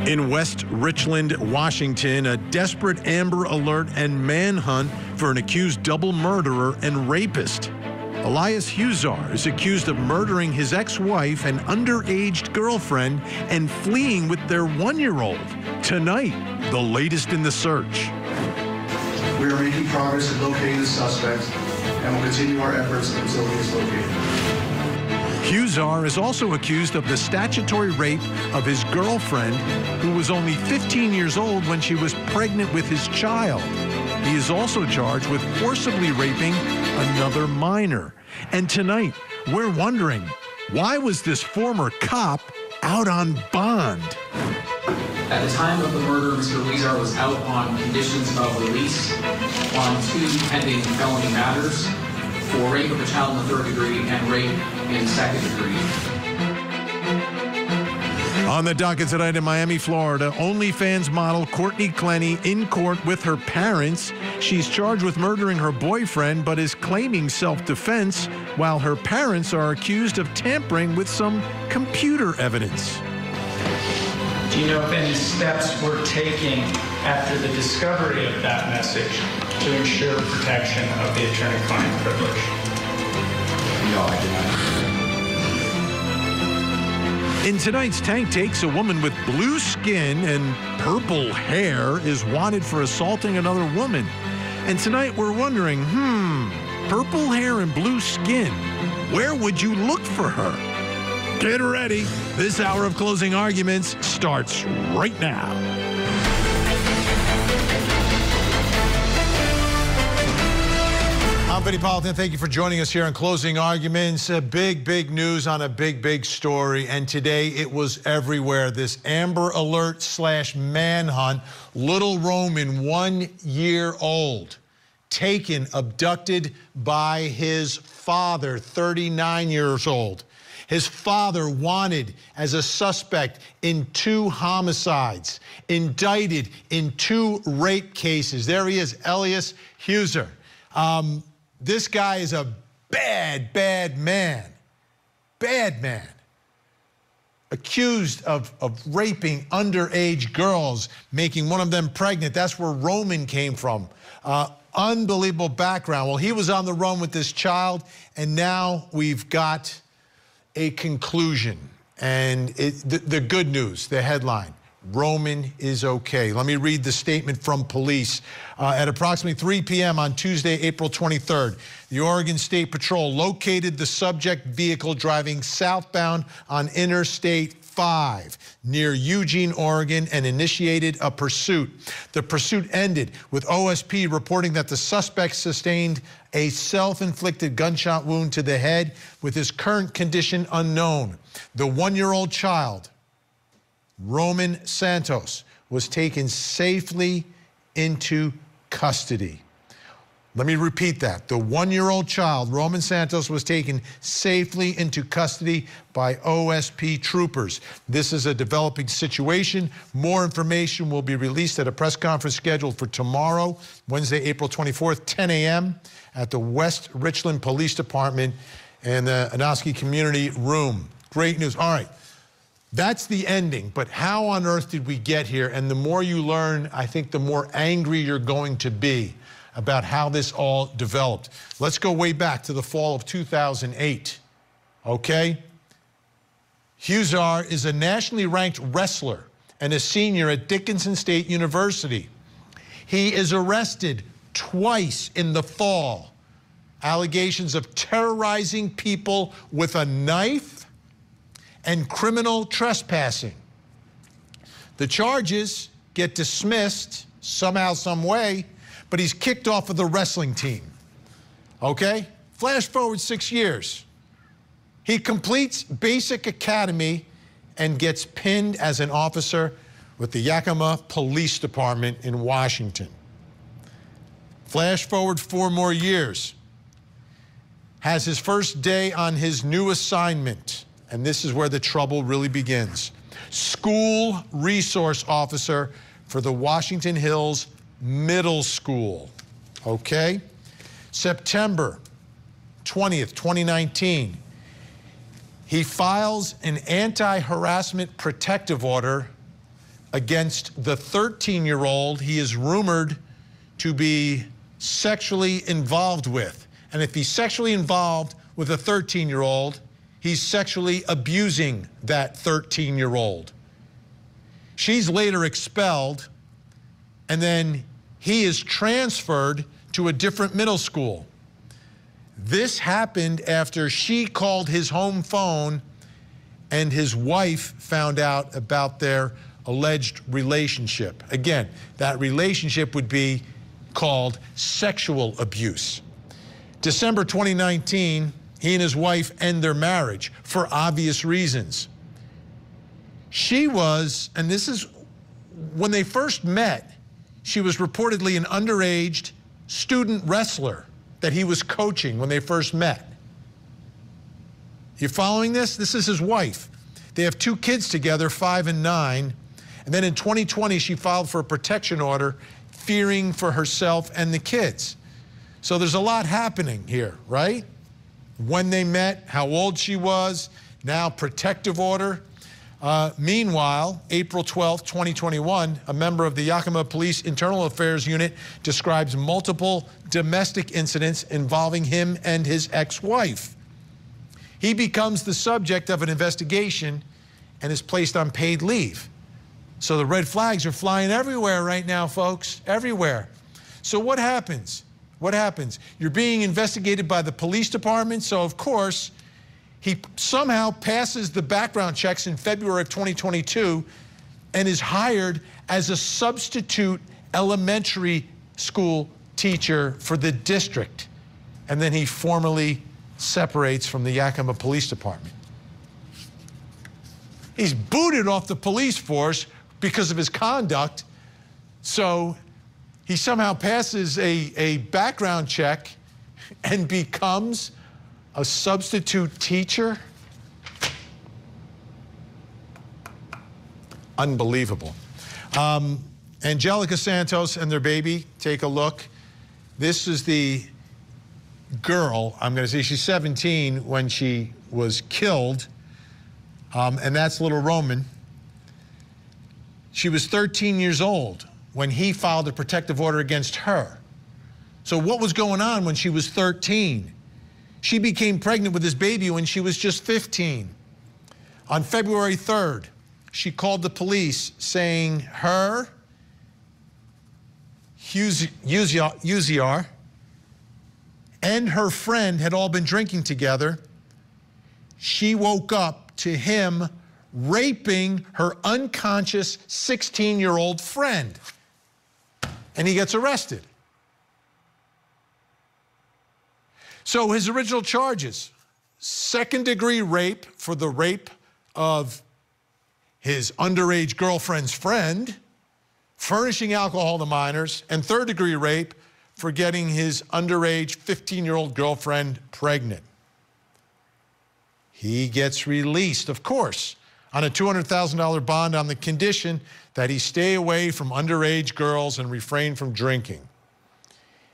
In West Richland, Washington, a desperate Amber Alert and manhunt for an accused double murderer and rapist. Elias Huizar is accused of murdering his ex-wife and underage girlfriend and fleeing with their 1-year-old. Tonight, the latest in the search. We are making progress in locating the suspect and will continue our efforts until he is located. Huizar is also accused of the statutory rape of his girlfriend, who was only 15 years old when she was pregnant with his child. He is also charged with forcibly raping another minor. And tonight, we're wondering, why was this former cop out on bond? At the time of the murder, Mr. Huizar was out on conditions of release on 2 pending felony matters for rape of a child in the 3rd degree and rape in 2nd degree. On the docket tonight in Miami, Florida, OnlyFans model Courtney Clenny in court with her parents. She's charged with murdering her boyfriend, but is claiming self-defense, while her parents are accused of tampering with some computer evidence. Do you know if any steps were taken after the discovery of that message to ensure protection of the attorney-client privilege? No, I do not. In tonight's Tank Takes, a woman with blue skin and purple hair is wanted for assaulting another woman. And tonight we're wondering, purple hair and blue skin, where would you look for her? Get ready. This hour of closing arguments starts right now. I'm Vinny Politan. Thank you for joining us here on Closing Arguments. Big news on a big story. And today it was everywhere. This Amber Alert / manhunt. Little Roman, 1 year old, taken, abducted by his father, 39 years old. His father wanted as a suspect in 2 homicides, indicted in 2 rape cases. There he is, Elias Huizar. This guy is a bad man. Bad man. Accused of raping underage girls, making one of them pregnant. That's where Roman came from. Unbelievable background. Well, he was on the run with this child, and now we've got a conclusion. And the good news, the headline, Roman is okay. Let me read the statement from police. At approximately 3 p.m. on Tuesday, April 23rd, the Oregon State Patrol located the subject vehicle driving southbound on Interstate 5 near Eugene, Oregon, and initiated a pursuit. The pursuit ended with OSP reporting that the suspect sustained a self-inflicted gunshot wound to the head, with his current condition unknown. The 1-year-old child, Roman Santos, was taken safely into custody. Let me repeat that. The 1-year-old child, Roman Santos, was taken safely into custody by OSP troopers. This is a developing situation. More information will be released at a press conference scheduled for tomorrow, Wednesday, April 24th, 10 a.m. at the West Richland Police Department in the Anoski Community Room. Great news. All right. That's the ending, but how on earth did we get here? And the more you learn, I think the more angry you're going to be about how this all developed. Let's go way back to the fall of 2008, okay? Huizar is a nationally ranked wrestler and a senior at Dickinson State University. He is arrested twice in the fall. Allegations of terrorizing people with a knife and criminal trespassing. The charges get dismissed somehow, some way, but he's kicked off of the wrestling team, okay? Flash forward 6 years. He completes basic academy and gets pinned as an officer with the Yakima Police Department in Washington. Flash forward 4 more years. Has his first day on his new assignment, and this is where the trouble really begins. School resource officer for the Washington Hills Middle School, okay? September 20th, 2019, he files an anti-harassment protective order against the 13-year-old he is rumored to be sexually involved with. And if he's sexually involved with a 13-year-old, he's sexually abusing that 13-year-old. She's later expelled, and then he is transferred to a different middle school. This happened after she called his home phone and his wife found out about their alleged relationship. Again, that relationship would be called sexual abuse. December 2019, he and his wife end their marriage for obvious reasons. She was, and this is, when they first met, she was reportedly an underage student wrestler that he was coaching when they first met. You following this? This is his wife. They have 2 kids together, 5 and 9. And then in 2020, she filed for a protection order, fearing for herself and the kids. So there's a lot happening here, right? When they met, how old she was, now protective order. Meanwhile, April 12th, 2021, a member of the Yakima Police Internal Affairs Unit describes multiple domestic incidents involving him and his ex-wife. He becomes the subject of an investigation and is placed on paid leave. So the red flags are flying everywhere right now, folks, everywhere. So what happens? What happens? You're being investigated by the police department, so of course, he somehow passes the background checks in February of 2022 and is hired as a substitute elementary school teacher for the district. And then he formally separates from the Yakima Police Department. He's booted off the police force because of his conduct, so he somehow passes a background check and becomes a substitute teacher? Unbelievable. Angelica Santos and their baby, take a look. This is the girl, I'm going to say she's 17 when she was killed, and that's little Roman. She was 13 years old when he filed a protective order against her. So what was going on when she was 13? She became pregnant with his baby when she was just 15. On February 3rd, she called the police saying her, Huizar, and her friend had all been drinking together. She woke up to him raping her unconscious 16-year-old friend, and he gets arrested. So his original charges: second-degree rape for the rape of his underage girlfriend's friend, furnishing alcohol to minors, and third-degree rape for getting his underage 15-year-old girlfriend pregnant. He gets released, of course, on a $200,000 bond on the condition that he stay away from underage girls and refrain from drinking.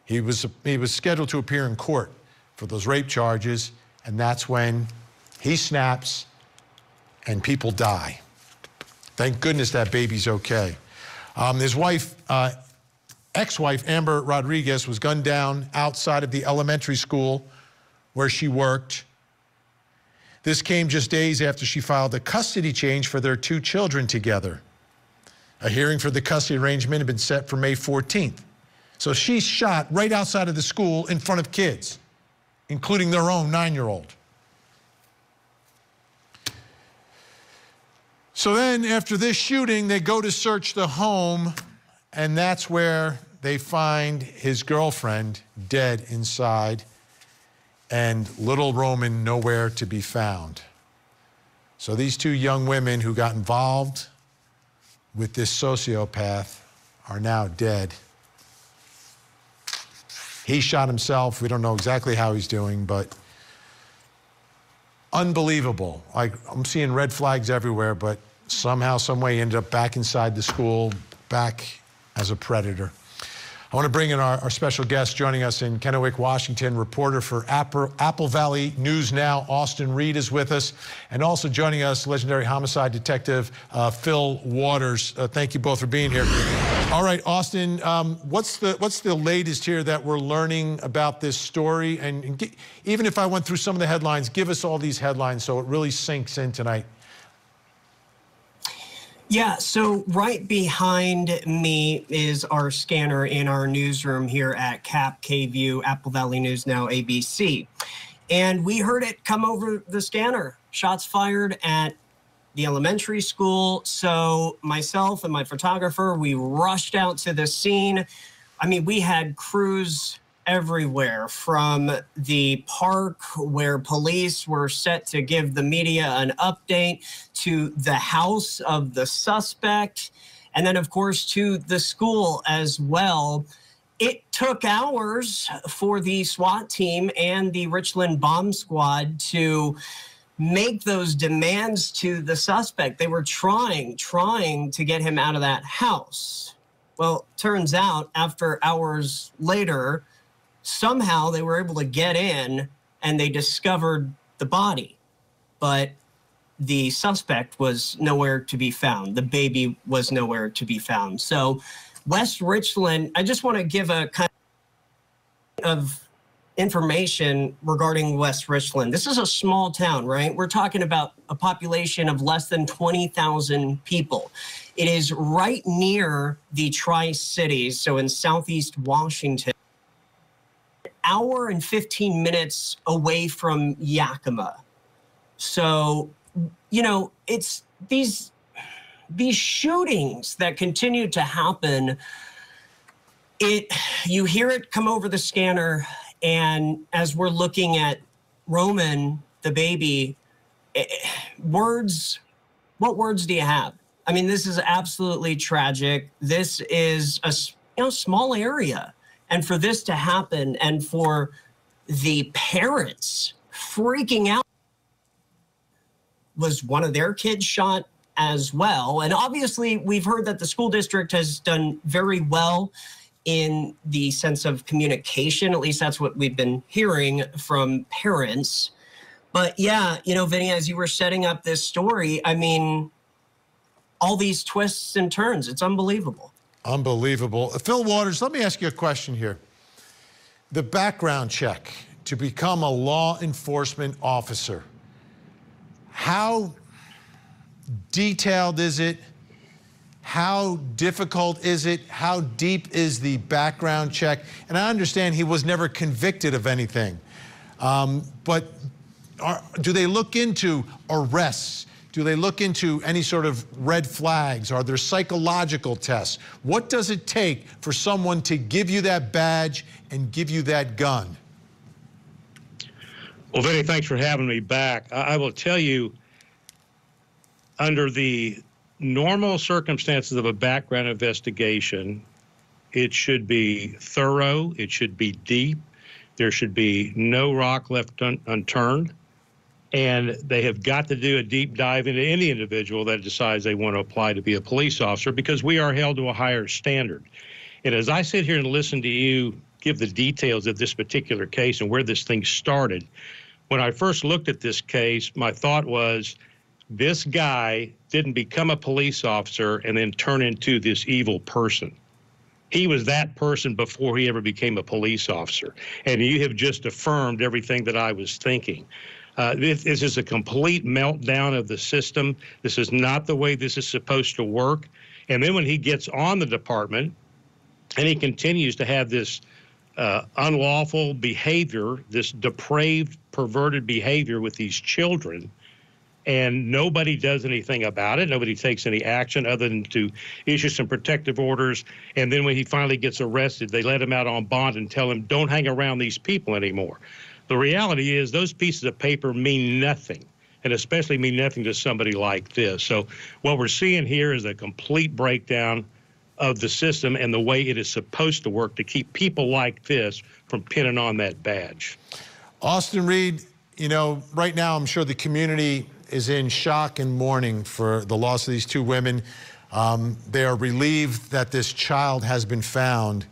He was scheduled to appear in court for those rape charges, and that's when he snaps and people die. Thank goodness that baby's okay. His wife, ex-wife Amber Rodriguez, was gunned down outside of the elementary school where she worked. This came just days after she filed a custody change for their 2 children together. A hearing for the custody arrangement had been set for May 14th. So she's shot right outside of the school in front of kids, including their own 9-year-old. So then after this shooting, they go to search the home, and that's where they find his girlfriend dead inside and little Roman nowhere to be found. So these 2 young women who got involved with this sociopath are now dead. He shot himself. We don't know exactly how he's doing, but unbelievable. Like, I'm seeing red flags everywhere, but somehow, some way, he ended up back inside the school, back as a predator. I want to bring in our special guest joining us in Kennewick, Washington, reporter for Apple Valley News Now, Austin Reed is with us, and also joining us, legendary homicide detective Phil Waters. Thank you both for being here. All right, Austin, what's the latest here that we're learning about this story? And even if I went through some of the headlines, give us all these headlines so it really sinks in tonight. Yeah, so right behind me is our scanner in our newsroom here at CAP, KView, Apple Valley News Now, ABC. And we heard it come over the scanner. Shots fired at the elementary school. So myself and my photographer, we rushed out to the scene. I mean, we had crews everywhere, from the park where police were set to give the media an update, to the house of the suspect, and then of course to the school as well. It took hours for the SWAT team and the Richland bomb squad to make those demands to the suspect. They were trying to get him out of that house. Well, turns out after hours later, somehow they were able to get in and they discovered the body, but the suspect was nowhere to be found. The baby was nowhere to be found. So West Richland, I just want to give a kind of information regarding West Richland. This is a small town, right? We're talking about a population of less than 20,000 people. It is right near the Tri-Cities, so in southeast Washington. Hour and 15 minutes away from Yakima. So, you know, it's these shootings that continue to happen. You hear it come over the scanner, and as we're looking at Roman, the baby, what words do you have? I mean, this is absolutely tragic. This is a small area. And for this to happen, and for the parents freaking out, was one of their kids shot as well? And obviously, we've heard that the school district has done very well in the sense of communication. At least that's what we've been hearing from parents. But yeah, you know, Vinny, as you were setting up this story, I mean, all these twists and turns, it's unbelievable. Unbelievable. Phil Waters, let me ask you a question here. The background check to become a law enforcement officer, how detailed is it? How difficult is it? How deep is the background check? And I understand he was never convicted of anything, but do they look into arrests? Do they look into any sort of red flags? Are there psychological tests? What does it take for someone to give you that badge and give you that gun? Well, Vinny, thanks for having me back. I will tell you, under the normal circumstances of a background investigation, it should be thorough, it should be deep, there should be no rock left unturned. And they have got to do a deep dive into any individual that decides they want to apply to be a police officer, because we are held to a higher standard. And as I sit here and listen to you give the details of this particular case and where this thing started, when I first looked at this case, my thought was, this guy didn't become a police officer and then turn into this evil person. He was that person before he ever became a police officer. And you have just affirmed everything that I was thinking. This is a complete meltdown of the system. This is not the way this is supposed to work. And then when he gets on the department and he continues to have this unlawful behavior, this depraved, perverted behavior with these children, and nobody does anything about it, nobody takes any action other than to issue some protective orders, and then when he finally gets arrested, they let him out on bond and tell him, don't hang around these people anymore. The reality is those pieces of paper mean nothing, and especially mean nothing to somebody like this. So what we're seeing here is a complete breakdown of the system and the way it is supposed to work to keep people like this from pinning on that badge. Austin Reed, you know, right now I'm sure the community is in shock and mourning for the loss of these two women. They are relieved that this child has been found.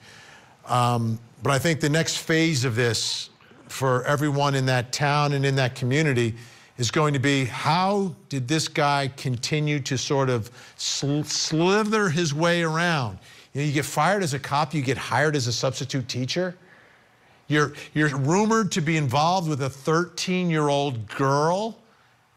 But I think the next phase of this for everyone in that town and in that community is going to be, how did this guy continue to sort of slither his way around? You know, you get fired as a cop, you get hired as a substitute teacher. You're rumored to be involved with a 13-year-old girl,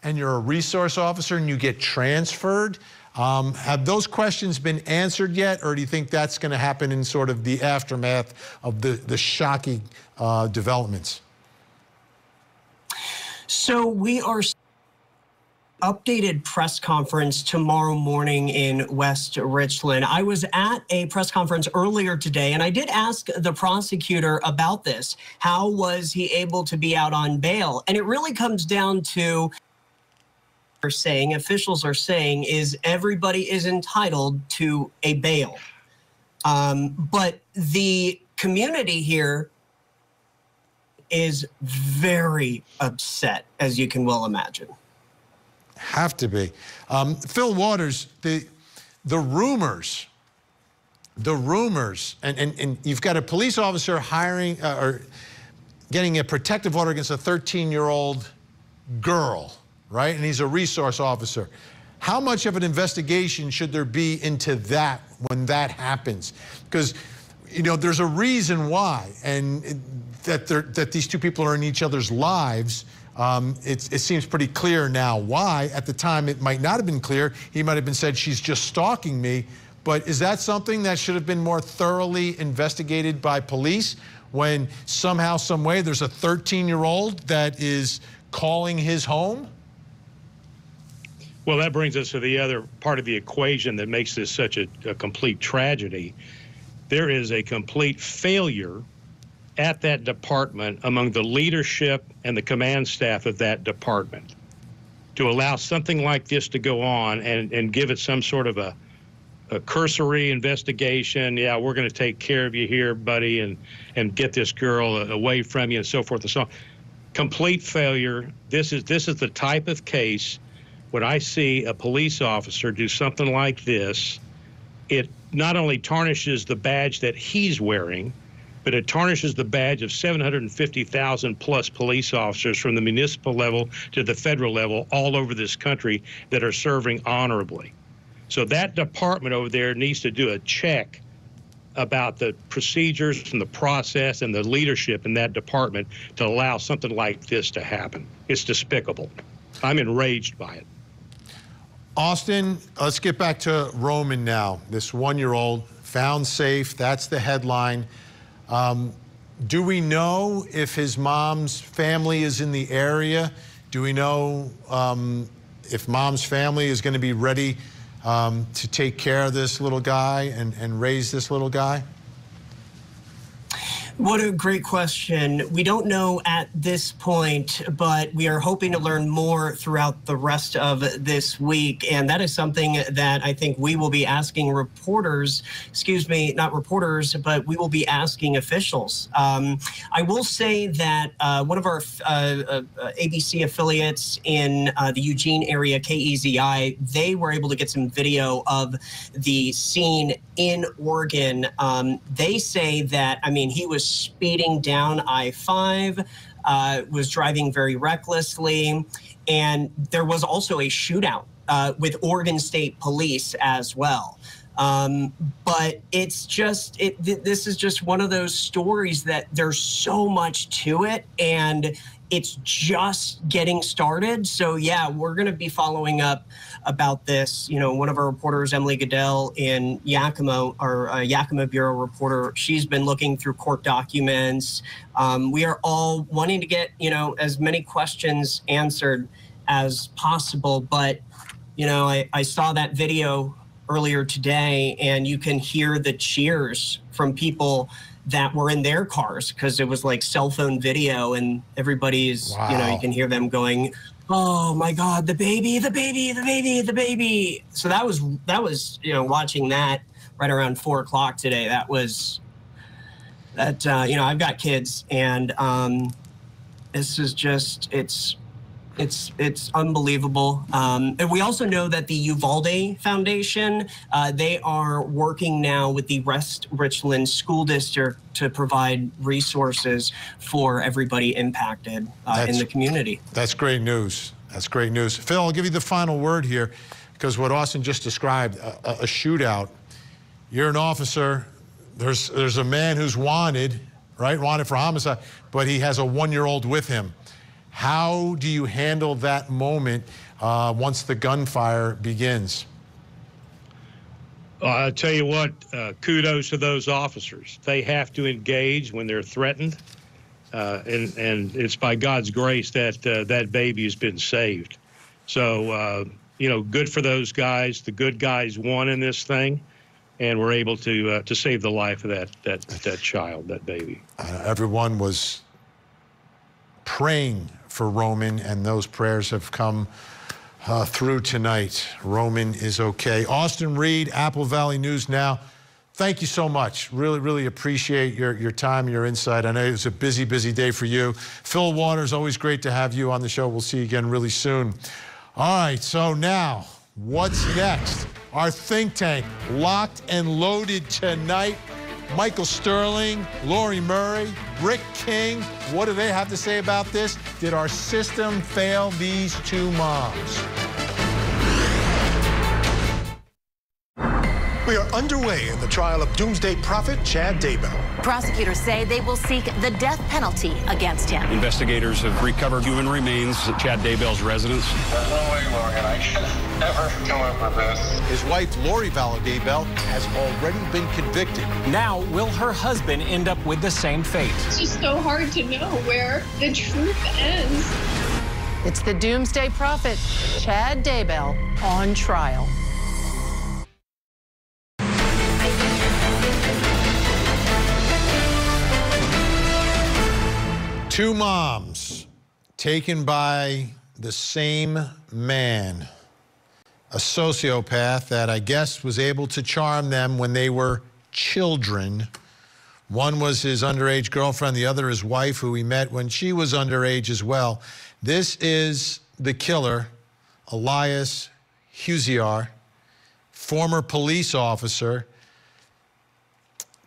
and you're a resource officer and you get transferred. Have those questions been answered yet, or do you think that's going to happen in sort of the aftermath of the shocking developments? So we are updated press conference tomorrow morning in West Richland. I was at a press conference earlier today, and I did ask the prosecutor about this. How was he able to be out on bail? And it really comes down to officials are saying is everybody is entitled to a bail. But the community here is very upset, as you can well imagine. Have to be. Phil Waters, the rumors, and you've got a police officer hiring or getting a protective order against a 13-year-old girl, right? And he's a resource officer. How much of an investigation should there be into that when that happens? Because, you know, there's a reason why, and that these two people are in each other's lives. It seems pretty clear now why. At the time, it might not have been clear. He might have been said, she's just stalking me. But is that something that should have been more thoroughly investigated by police when somehow, some way, there's a 13-year-old that is calling his home? Well, that brings us to the other part of the equation that makes this such a complete tragedy. There is a complete failure at that department among the leadership and the command staff of that department to allow something like this to go on and give it some sort of a cursory investigation. Yeah, we're going to take care of you here, buddy, and get this girl away from you and so forth and so on. Complete failure. This is the type of case when I see a police officer do something like this, it not only tarnishes the badge that he's wearing, but it tarnishes the badge of 750,000 plus police officers from the municipal level to the federal level all over this country that are serving honorably. So that department over there needs to do a check about the procedures and the process and the leadership in that department to allow something like this to happen. It's despicable. I'm enraged by it. Austin, let's get back to Roman now. This one-year-old found safe. That's the headline. Do we know if his mom's family is in the area? Do we know if mom's family is going to be ready to take care of this little guy and raise this little guy? What a great question. We don't know at this point, but we are hoping to learn more throughout the rest of this week. And that is something that I think we will be asking reporters, excuse me, not reporters, but we will be asking officials. I will say that one of our ABC affiliates in the Eugene area, KEZI, they were able to get some video of the scene in Oregon. They say that, I mean, he was speeding down I-5, was driving very recklessly, and there was also a shootout with Oregon State Police as well. But it's just, this is just one of those stories that there's so much to it, and it's just getting started. So yeah, we're going to be following up about this. You know, one of our reporters, Emily Goodell in Yakima, our Yakima Bureau reporter, she's been looking through court documents. We are all wanting to get, you know, as many questions answered as possible. But, you know, I saw that video earlier today, and you can hear the cheers from people that were in their cars, because it was like cell phone video, and everybody's, wow, you know, you can hear them going, oh my God, the baby, the baby, the baby, the baby. So that was, you know, watching that right around 4 o'clock today. That was, you know, I've got kids, and this is just, it's It's unbelievable. And we also know that the Uvalde Foundation, they are working now with the West Richland School District to provide resources for everybody impacted in the community. That's great news. That's great news. Phil, I'll give you the final word here, because what Austin just described, a shootout. You're an officer. There's a man who's wanted, right? Wanted for homicide, but he has a 1-year-old with him. How do you handle that moment once the gunfire begins? I'll tell you what, kudos to those officers. They have to engage when they're threatened, and it's by God's grace that that baby has been saved. So, you know, good for those guys. The good guys won in this thing, and we're able to save the life of that child, that baby. Everyone was praying for Roman, and those prayers have come through tonight. Roman is okay. Austin Reed, Apple Valley News Now. Thank you so much. Really, really appreciate your time and your insight. I know it was a busy, busy day for you. Phil Waters, always great to have you on the show. We'll see you again really soon. All right, so now, what's next? Our think tank, locked and loaded tonight. Michael Sterling, Lori Murray, Rick King. What do they have to say about this? Did our system fail these two moms? We are underway in the trial of doomsday prophet Chad Daybell. Prosecutors say they will seek the death penalty against him. Investigators have recovered human remains at Chad Daybell's residence. There's no way, Morgan. I could never come up with this. His wife, Lori Daybell, has already been convicted. Now, will her husband end up with the same fate? It's just so hard to know where the truth ends. It's the doomsday prophet, Chad Daybell, on trial. Two moms taken by the same man, a sociopath that I guess was able to charm them when they were children. One was his underage girlfriend, the other his wife, who he met when she was underage as well. This is the killer, Elias Huizar, former police officer,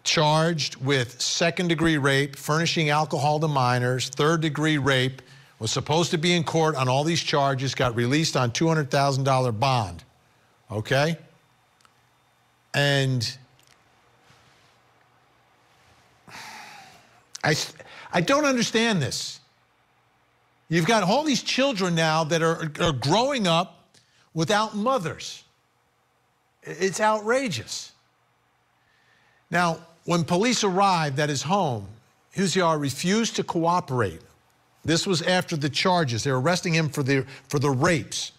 charged with second-degree rape, furnishing alcohol to minors, third-degree rape, was supposed to be in court on all these charges, got released on $200,000 bond, okay? And I don't understand this. You've got all these children now that are growing up without mothers. It's outrageous. Now, when police arrived at his home, Huizar refused to cooperate. This was after the charges. They were arresting him for the rapes,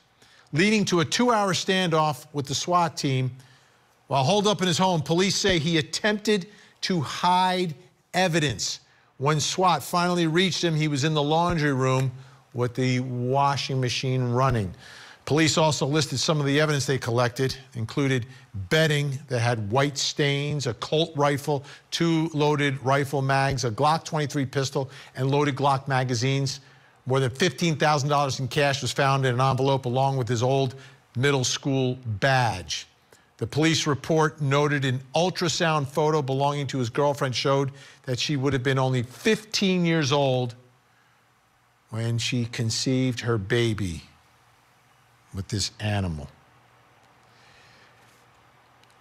leading to a 2-hour standoff with the SWAT team. While holed up in his home, police say he attempted to hide evidence. When SWAT finally reached him, he was in the laundry room with the washing machine running. Police also listed some of the evidence they collected, included bedding that had white stains, a Colt rifle, 2 loaded rifle mags, a Glock 23 pistol, and loaded Glock magazines. More than $15,000 in cash was found in an envelope along with his old middle school badge. The police report noted an ultrasound photo belonging to his girlfriend showed that she would have been only 15 years old when she conceived her baby with this animal.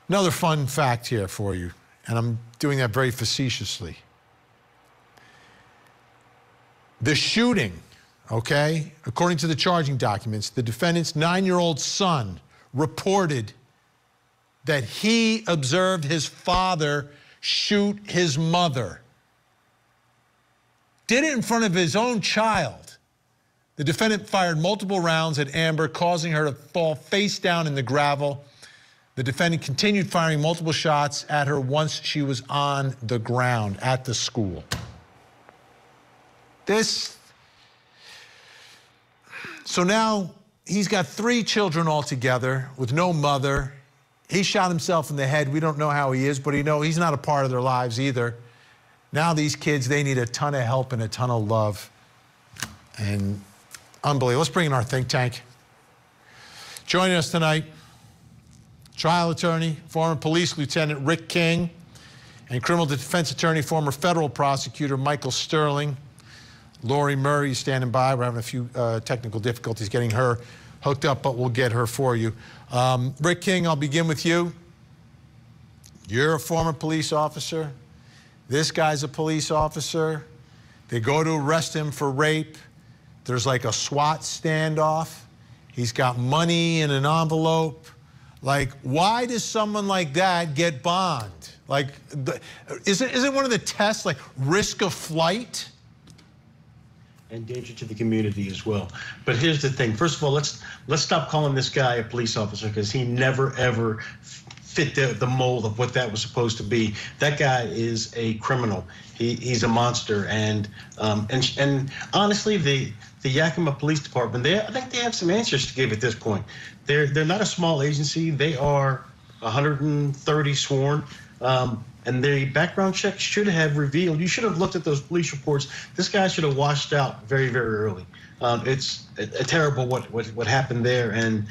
Another fun fact here for you, and I'm doing that very facetiously. The shooting, okay, according to the charging documents, the defendant's 9-year-old son reported that he observed his father shoot his mother. Did it in front of his own child. The defendant fired multiple rounds at Amber, causing her to fall face down in the gravel. The defendant continued firing multiple shots at her once she was on the ground at the school. So now he's got 3 children altogether with no mother. He shot himself in the head. We don't know how he is, but he's not a part of their lives either. Now these kids, they need a ton of help and a ton of love. And Unbelievable. Let's bring in our think tank. Joining us tonight, trial attorney, former police lieutenant Rick King, and criminal defense attorney, former federal prosecutor Michael Sterling. Lori Murray standing by. We're having a few technical difficulties getting her hooked up, but we'll get her for you. Rick King, I'll begin with you. You're a former police officer. This guy's a police officer. They go to arrest him for rape. There's like a SWAT standoff. He's got money in an envelope. Like, why does someone like that get bond? Like, isn't one of the tests like risk of flight? And danger to the community as well. But here's the thing. First of all, let's stop calling this guy a police officer, because he never ever fit the mold of what that was supposed to be. That guy is a criminal. He's a monster. And honestly, the Yakima Police Department, I think they have some answers to give at this point. They're not a small agency. They are 130 sworn. And the background check should have revealed, you should have looked at those police reports. This guy should have washed out very, very early. It's terrible what happened there, and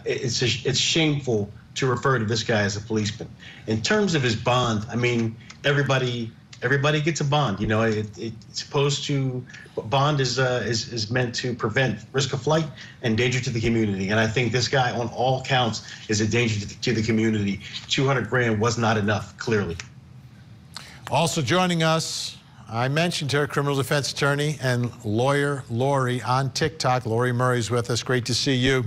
it's shameful to refer to this guy as a policeman. In terms of his bond, I mean, everybody gets a bond. You know, it's supposed to, bond is meant to prevent risk of flight and danger to the community. And I think this guy, on all counts, is a danger to the community. 200 grand was not enough, clearly. Also joining us, I mentioned her, criminal defense attorney and lawyer Lori on TikTok. Lori Murray's with us. Great to see you.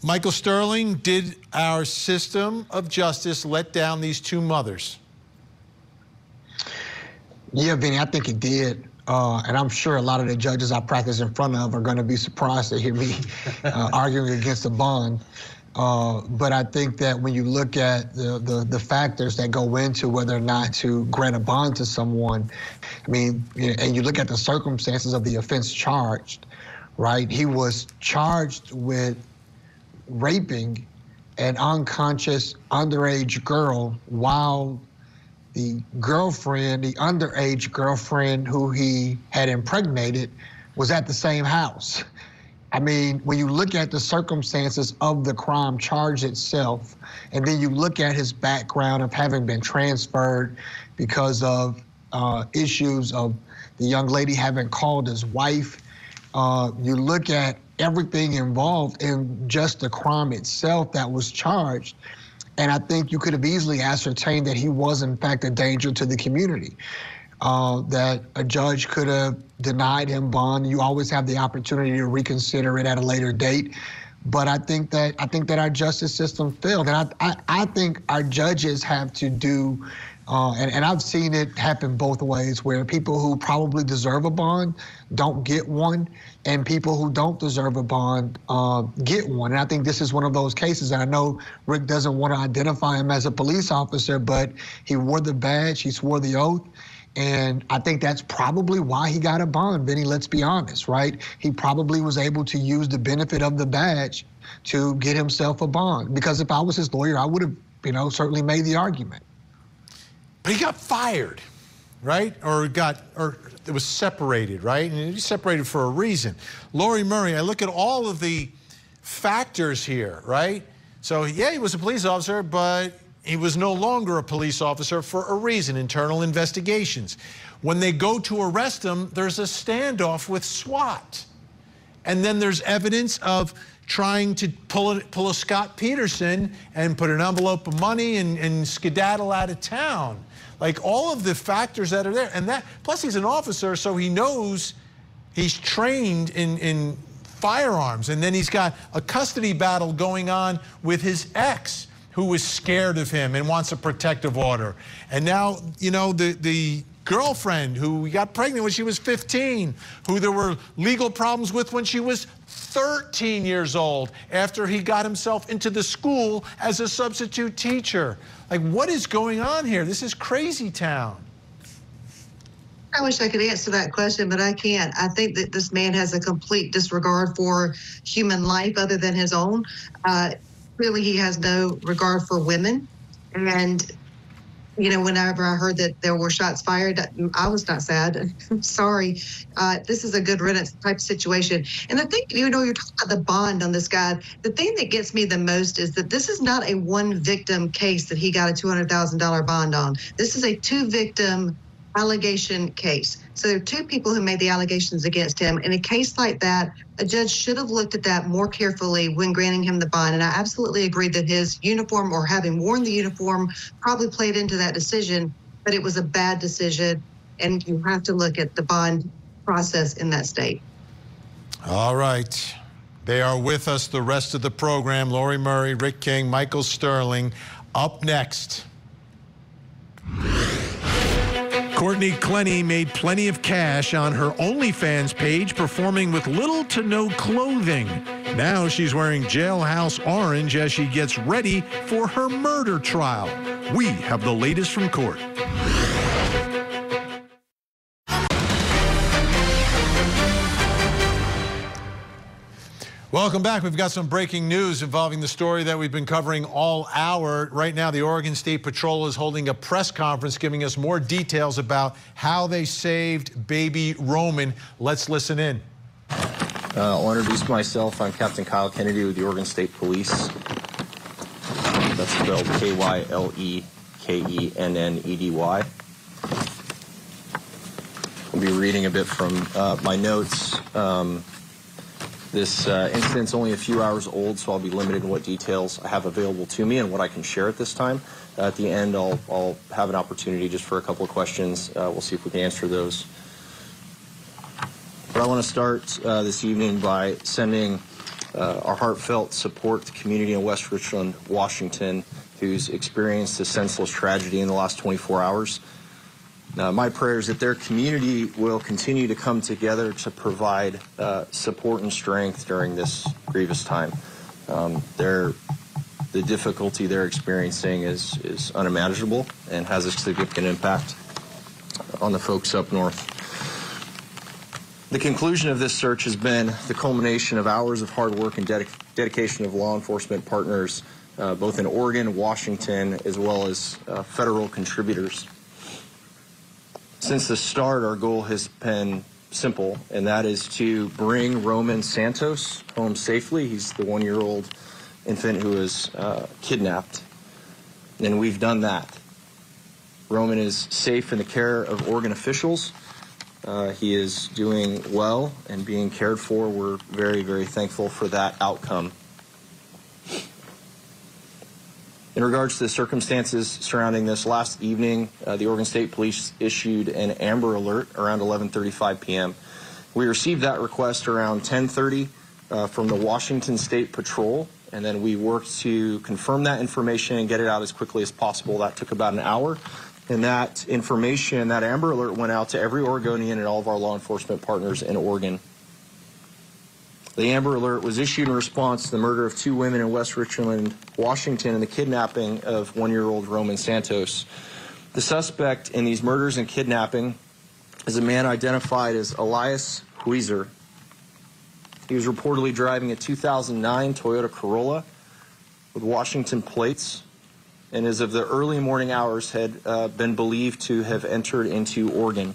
Michael Sterling, did our system of justice let down these two mothers? Yeah, Vinny, I think it did. And I'm sure a lot of the judges I practice in front of are going to be surprised to hear me arguing against a bond. But I think that when you look at the factors that go into whether or not to grant a bond to someone, I mean, and you look at the circumstances of the offense charged, right? He was charged with raping an unconscious underage girl while the girlfriend, the underage girlfriend who he had impregnated, was at the same house. I mean, when you look at the circumstances of the crime charge itself, and then you look at his background of having been transferred because of issues of the young lady having called his wife, you look at everything involved in just the crime itself that was charged, and I think you could have easily ascertained that he was, in fact, a danger to the community. That a judge could have denied him bond. You always have the opportunity to reconsider it at a later date. But I think that our justice system failed. And I think our judges have to do, and I've seen it happen both ways, where people who probably deserve a bond don't get one, and people who don't deserve a bond get one. And I think this is one of those cases. And I know Rick doesn't want to identify him as a police officer, but he wore the badge, he swore the oath. And I think that's probably why he got a bond, Vinny, let's be honest, right? He probably was able to use the benefit of the badge to get himself a bond. Because if I was his lawyer, I would have, certainly made the argument. But he got fired, right? Or it was separated, right? And he separated for a reason. Lori Murray, I look at all of the factors here, right? So, yeah, he was a police officer, but he was no longer a police officer for a reason, internal investigations. When they go to arrest him, there's a standoff with SWAT. And then there's evidence of trying to pull a Scott Peterson and put an envelope of money and skedaddle out of town. Like, all of the factors that are there. And that, plus he's an officer, so he knows, he's trained in firearms. And then he's got a custody battle going on with his ex, who is scared of him and wants a protective order. And now, the girlfriend who got pregnant when she was 15, who there were legal problems with when she was 13 years old, after he got himself into the school as a substitute teacher. Like, what is going on here? This is crazy town. I wish I could answer that question, but I can't. I think that this man has a complete disregard for human life other than his own. Really, he has no regard for women. And you know, whenever I heard that there were shots fired, I was not sad. Sorry. This is a good riddance type situation. And the thing, you know, you're talking about the bond on this guy. The thing that gets me the most is that this is not a one victim case that he got a $200,000 bond on. This is a 2 victim allegation case. So there are 2 people who made the allegations against him. In a case like that, a judge should have looked at that more carefully when granting him the bond. And I absolutely agree that his uniform, or having worn the uniform, probably played into that decision, but it was a bad decision. And you have to look at the bond process in that state. All right. They are with us the rest of the program. Lori Murray, Rick King, Michael Sterling. Up next. Courtney Clenny made plenty of cash on her OnlyFans page, performing with little to no clothing. Now she's wearing jailhouse orange as she gets ready for her murder trial. We have the latest from court. Welcome back. We've got some breaking news involving the story that we've been covering all hour. Right now, the Oregon State Patrol is holding a press conference giving us more details about how they saved baby Roman. Let's listen in. I'll introduce myself. I'm Captain Kyle Kennedy with the Oregon State Police. That's spelled K-Y-L-E-K-E-N-N-E-D-Y. I'll be reading a bit from my notes. This incident's only a few hours old, so I'll be limited in what details I have available to me and what I can share at this time. At the end, I'll have an opportunity just for a couple of questions. We'll see if we can answer those. But I want to start this evening by sending our heartfelt support to the community in West Richland, Washington, who's experienced a senseless tragedy in the last 24 hours. My prayer is that their community will continue to come together to provide support and strength during this grievous time. The difficulty they're experiencing is unimaginable and has a significant impact on the folks up north. The conclusion of this search has been the culmination of hours of hard work and dedication of law enforcement partners, both in Oregon, Washington, as well as federal contributors. Since the start, our goal has been simple, and that is to bring Roman Santos home safely. He's the 1-year-old infant who was kidnapped, and we've done that. Roman is safe in the care of Oregon officials. He is doing well and being cared for. We're very, very thankful for that outcome. In regards to the circumstances surrounding this, last evening, the Oregon State Police issued an Amber Alert around 11:35 p.m. We received that request around 10:30 from the Washington State Patrol, and then we worked to confirm that information and get it out as quickly as possible. That took about an hour, and that information, that Amber Alert, went out to every Oregonian and all of our law enforcement partners in Oregon. The Amber Alert was issued in response to the murder of 2 women in West Richland, Washington, and the kidnapping of 1-year-old Roman Santos. The suspect in these murders and kidnapping is a man identified as Elias Huizar. He was reportedly driving a 2009 Toyota Corolla with Washington plates, and as of the early morning hours had been believed to have entered into Oregon.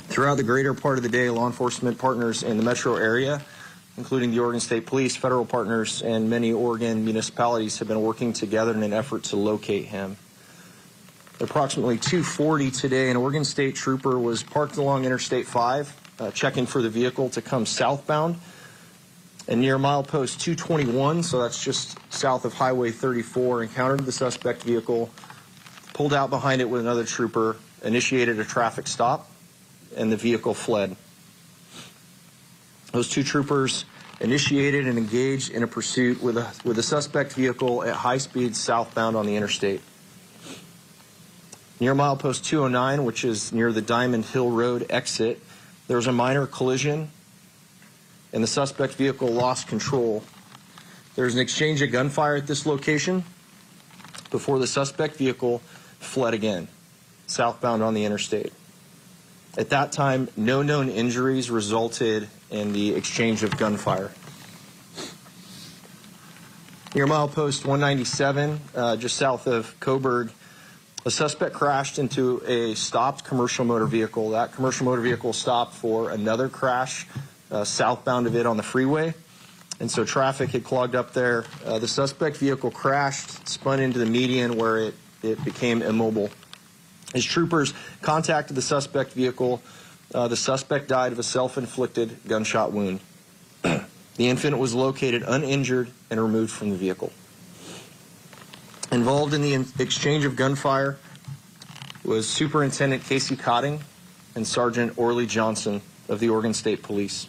Throughout the greater part of the day, law enforcement partners in the metro area, including the Oregon State Police, federal partners, and many Oregon municipalities have been working together in an effort to locate him. At approximately 2:40 today, an Oregon State trooper was parked along Interstate 5, checking for the vehicle to come southbound. And near milepost 221, so that's just south of Highway 34, encountered the suspect vehicle, pulled out behind it with another trooper, initiated a traffic stop, and the vehicle fled. Those 2 troopers initiated and engaged in a pursuit with a suspect vehicle at high speed southbound on the interstate. Near milepost 209, which is near the Diamond Hill Road exit, there was a minor collision, and the suspect vehicle lost control. There was an exchange of gunfire at this location before the suspect vehicle fled again, southbound on the interstate. At that time, no known injuries resulted in the exchange of gunfire. Near milepost 197, just south of Coburg, a suspect crashed into a stopped commercial motor vehicle. That commercial motor vehicle stopped for another crash southbound of it on the freeway. And so traffic had clogged up there. The suspect vehicle crashed, spun into the median where it became immobile. As troopers contacted the suspect vehicle, the suspect died of a self-inflicted gunshot wound. The infant was located uninjured and removed from the vehicle. Involved in the exchange of gunfire was Superintendent Casey Cotting and Sergeant Orley Johnson of the Oregon State Police.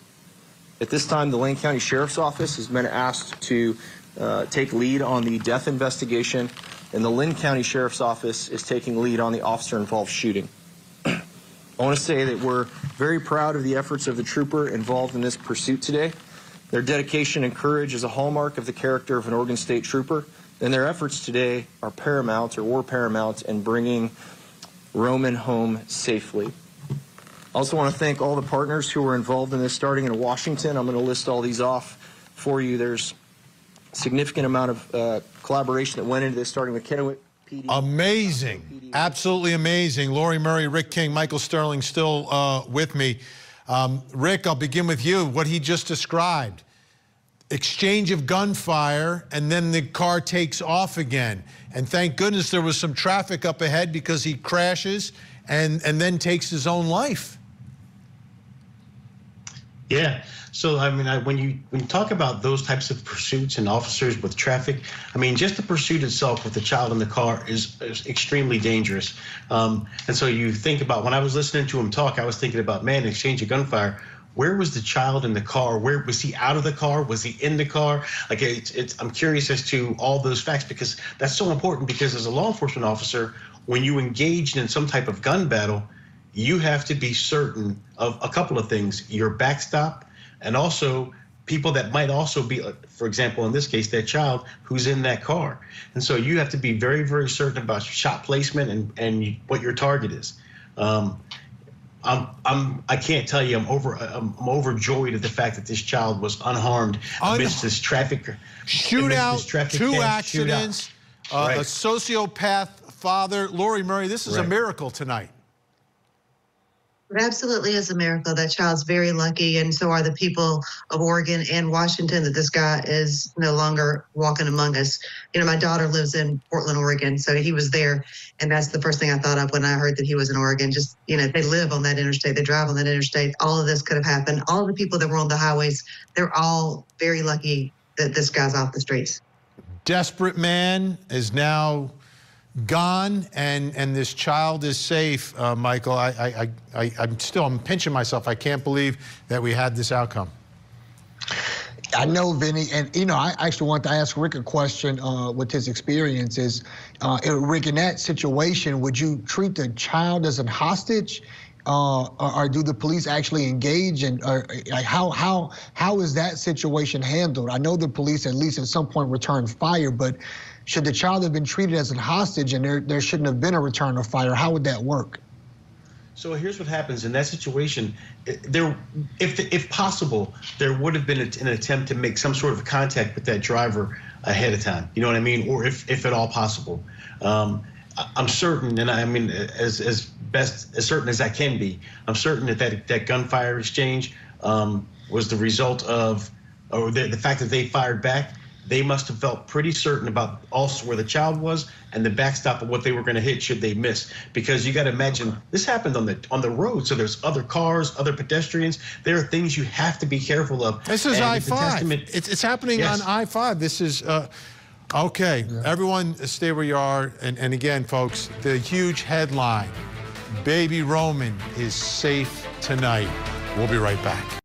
At this time, the Lane County Sheriff's Office has been asked to take lead on the death investigation, and the Linn County Sheriff's Office is taking lead on the officer-involved shooting. I want to say that we're very proud of the efforts of the trooper involved in this pursuit today. Their dedication and courage is a hallmark of the character of an Oregon State trooper, and their efforts today are paramount, or were paramount, in bringing Roman home safely. I also want to thank all the partners who were involved in this, starting in Washington. I'm going to list all these off for you. There's a significant amount of collaboration that went into this, starting with Kennewick PD. Amazing. Absolutely amazing. Lori Murray, Rick King, Michael Sterling still with me. Rick, I'll begin with you. What he just described. Exchange of gunfire, and then the car takes off again. And thank goodness there was some traffic up ahead, because he crashes and then takes his own life. Yeah. So, I mean, when you talk about those types of pursuits and officers with traffic, I mean, just the pursuit itself with the child in the car is extremely dangerous. And so you think about, when I was listening to him talk, I was thinking about, man, exchange of gunfire. Where was the child in the car? Where was he? Out of the car? Was he in the car? Like, I'm curious as to all those facts, because that's so important. Because as a law enforcement officer, when you engage in some type of gun battle, you have to be certain of a couple of things: your backstop, and also people that might also be, for example, in this case, that child who's in that car. And so you have to be very, very certain about shot placement and what your target is. I can't tell you, I'm overjoyed at the fact that this child was unharmed amidst this traffic shootout, two accidents, Right. a sociopath father. Lori Murray, this is a miracle tonight. It absolutely is a miracle. That child's very lucky, and so are the people of Oregon and Washington, that this guy is no longer walking among us. You know, my daughter lives in Portland, Oregon, so he was there, and that's the first thing I thought of when I heard that he was in Oregon. Just, you know, they live on that interstate, they drive on that interstate. All of this could have happened. All the people that were on the highways, they're all very lucky that this guy's off the streets. Desperate man is now gone, and this child is safe. Michael, I'm pinching myself. I can't believe that we had this outcome. I know, Vinny, and you know, I actually want to ask Rick a question with his experiences. Rick, in that situation, would you treat the child as a hostage, or do the police actually engage? And how is that situation handled? I know the police at least at some point returned fire, but should the child have been treated as a hostage and there shouldn't have been a return of fire? How would that work? So here's what happens in that situation. If possible, there would have been an attempt to make some sort of contact with that driver ahead of time. You know what I mean? Or if at all possible. I'm certain, and I mean, as certain as I can be, I'm certain that gunfire exchange was the result of, or the fact that they fired back. They must have felt pretty certain about also where the child was and the backstop of what they were going to hit should they miss. Because you got to imagine, this happened on the road, so there's other cars, other pedestrians. There are things you have to be careful of. This is I-5. It's happening on I-5. This is okay. Yeah. Everyone, stay where you are. And again, folks, the huge headline: Baby Roman is safe tonight. We'll be right back.